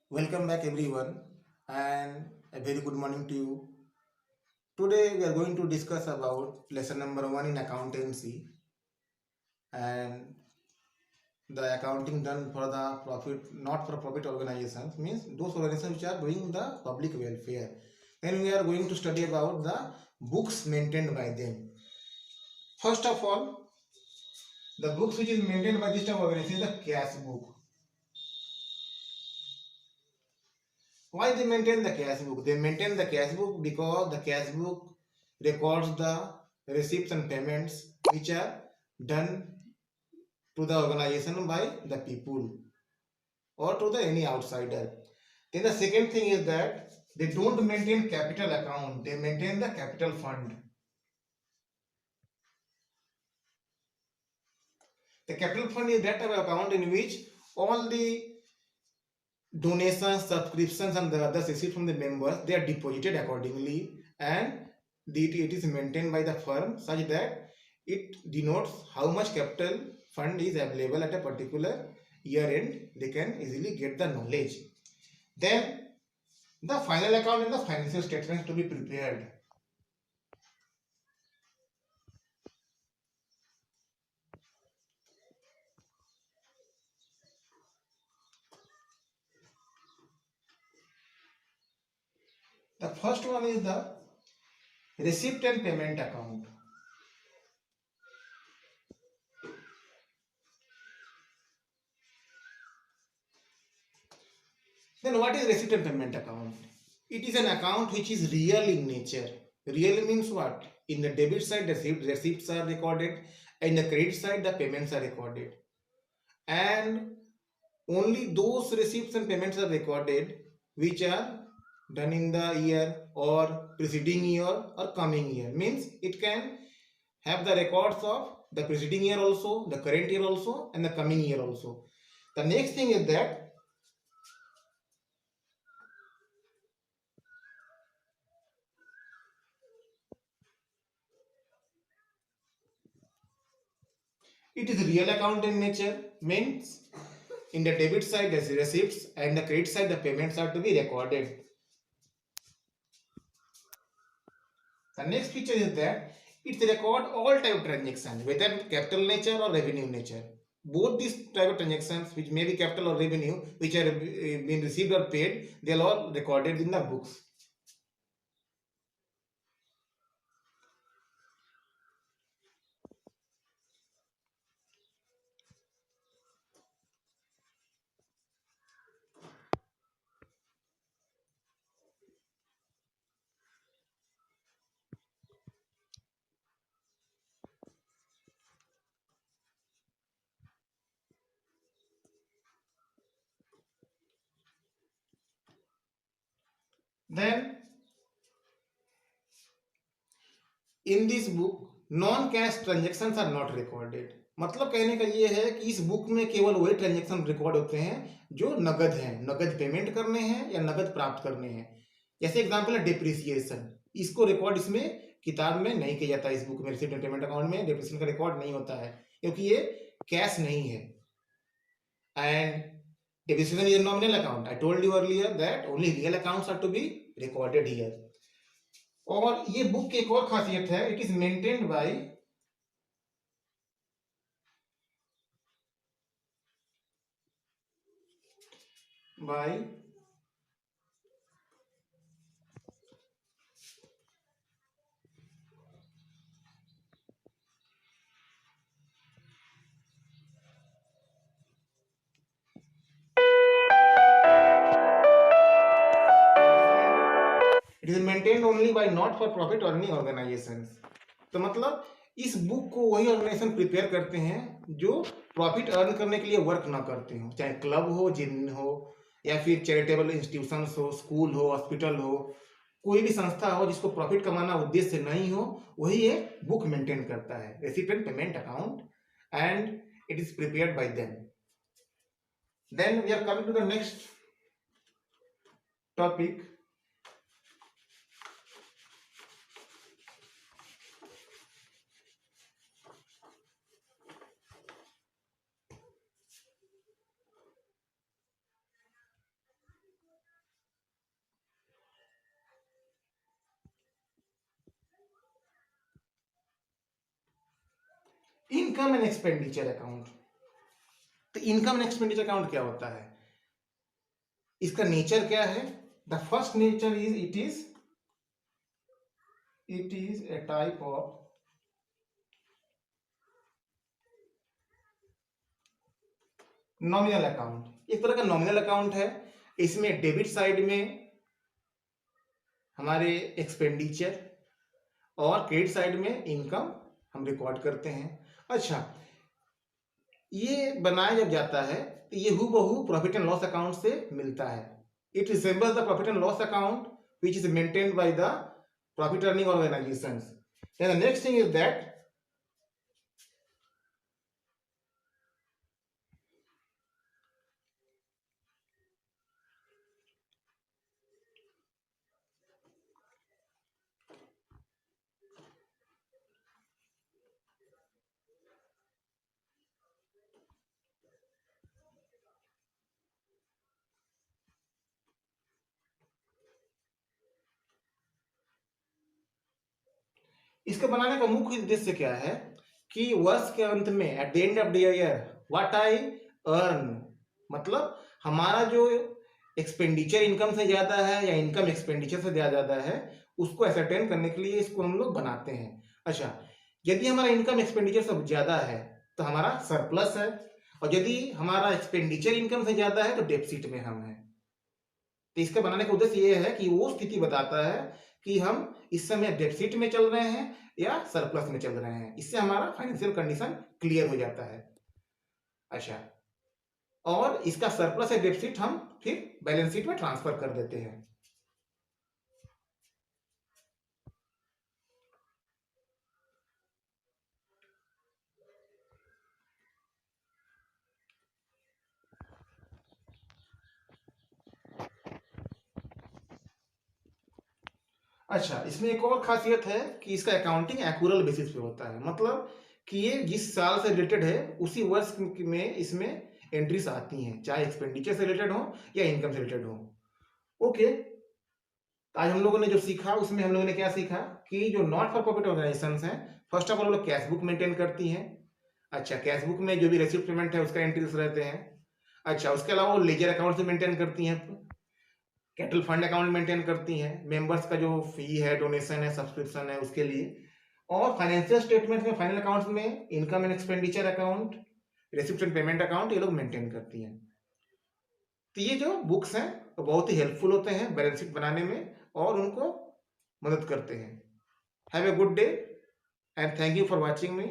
Welcome back, everyone, and a very good morning to you. Today, we are going to discuss about lesson number one in accountancy and the accounting done for the profit, not for profit organizations, means those organizations which are doing the public welfare. Then we are going to study about the books maintained by them. First of all, the books which is maintained by this type of organization is the cash book. Why they maintain the cash book? They maintain the cash book because the cash book records the receipts and payments which are done to the organization by the people or to the any outsider. Then the second thing is that they don't maintain capital account, they maintain the capital fund. The capital fund is that type of account in which all the donations, subscriptions, and the others received from the members, they are deposited accordingly, and it is maintained by the firm such that it denotes how much capital fund is available at a particular year end. They can easily get the knowledge. Then the final account and the financial statements to be prepared. The first one is the receipt and payment account. Then what is receipt and payment account? It is an account which is real in nature. Real means what? In the debit side, the receipts are recorded, and the credit side, the payments are recorded. And only those receipts and payments are recorded which are done in the year or preceding year or coming year. Means it can have the records of the preceding year also, the current year also, and the coming year also. The next thing is that it is real account in nature, means in the debit side the receipts and the credit side the payments are to be recorded. The next feature is that it record all type of transactions, whether capital nature or revenue nature. Both these type of transactions, which may be capital or revenue, which are being received or paid, they are all recorded in the books. Then in this book non cash transaction are not recorded. मतलब कहने का ये है कि इस book में केवल वही ट्रांजेक्शन रिकॉर्ड होते हैं जो नगद हैं, नगद पेमेंट करने हैं या नगद प्राप्त करने हैं. जैसे एग्जांपल है डिप्रिसिएशन, इसको रिकॉर्ड इसमें किताब में नहीं किया जाता. इस बुक में रिसीप्ट एंड पेमेंट अकाउंट में डिप्रिसिएशन का रिकॉर्ड नहीं होता है क्योंकि ये कैश नहीं है. And depreciation is nominal account. I told you earlier that only real accounts are to be recorded here. और ये बुक की एक और खासियत है, it is maintained by it is maintained only by not for profit earning organisations. तो मतलब इस बुक को वही ऑर्गेनाइजेशन प्रिपेयर करते हैं जो प्रॉफिट अर्न करने के लिए वर्क ना करते हो, चाहे क्लब हो, जिम हो, या फिर चैरिटेबल इंस्टीट्यूशंस हो, स्कूल हो, हॉस्पिटल हो, कोई भी संस्था हो जिसको प्रॉफिट कमाना उद्देश्य नहीं हो, वही ये बुक मेंटेन करता है, recipient payment account, and it is prepared by them. Then we are coming to the next topic. Income and expenditure account. तो इनकम एंड एक्सपेंडिचर अकाउंट क्या होता है, इसका नेचर क्या है? The first nature is it is a type of nominal account. एक तरह का नॉमिनल अकाउंट है। इसमें डेबिट साइड में हमारे एक्सपेंडिचर और क्रेडिट साइड में इनकम हम रिकॉर्ड करते हैं। अच्छा, ये बनाया जब जाता है तो ये हूबहू प्रॉफिट एंड लॉस अकाउंट से मिलता है। It resembles the profit and loss account which is maintained by the profit earning organisations. Then the next thing is that इसके बनाने का मुख्य उद्देश्य क्या है कि वर्ष के अंत में at the end of the year what I earn, मतलब हमारा जो एक्सपेंडिचर इनकम से ज्यादा है या इनकम एक्सपेंडिचर से ज्यादा है उसको एसरटेन करने के लिए इसको हम लोग बनाते हैं। अच्छा, यदि हमारा इनकम एक्सपेंडिचर से ज्यादा है तो हमारा सरप्लस है, और यदि हमारा एक्सपेंडिचर इनकम से ज्यादा है तो डेफिसिट में हम हैं। तो इसका बनाने का उद्देश्य ये है कि वो स्थिति बताता है कि हम इस समय डेफिसिट में चल रहे हैं या सरप्लस में चल रहे हैं। इससे हमारा फाइनेंशियल कंडीशन क्लियर हो जाता है। अच्छा, और इसका सरप्लस या डेफिसिट हम फिर बैलेंस शीट में ट्रांसफर कर देते हैं। अच्छा, इसमें एक और खासियत है कि इसका अकाउंटिंग एक्यूरल बेसिस पे होता है, मतलब कि ये जिस साल से रिलेटेड है उसी वर्ष में इसमें एंट्रीज आती हैं, चाहे एक्सपेंडिचर से रिलेटेड हो या इनकम से रिलेटेड हो। ओके, आज हम लोगों ने जो सीखा उसमें हम लोगों ने क्या सीखा कि जो नॉट फॉर प्रॉफिट ऑर्गेनाइजेशंस हैं, फर्स्ट ऑफ ऑल वो लोग कैश बुक मेंटेन करती हैं। अच्छा, कैश बुक में जो भी रिसीप्ट पेमेंट है उसका एंट्रीज रहते हैं। अच्छा, उसके अलावा वो लेजर अकाउंट से मेंटेन करती हैं, कैटल फंड अकाउंट मेंटेन करती हैं, मेंबर्स का जो फी है, डोनेशन है, सब्सक्रिप्शन है उसके लिए, और फाइनेंशियल स्टेटमेंट में, फाइनल अकाउंट्स में income and expenditure account, receipt and payment account ये लोग मेंटेन करती हैं। तो ये जो बुक्स हैं वो बहुत ही हेल्पफुल होते हैं बैलेंस शीट बनाने में और उनको मदद करते हैं। Have a good day and thank you for watching me.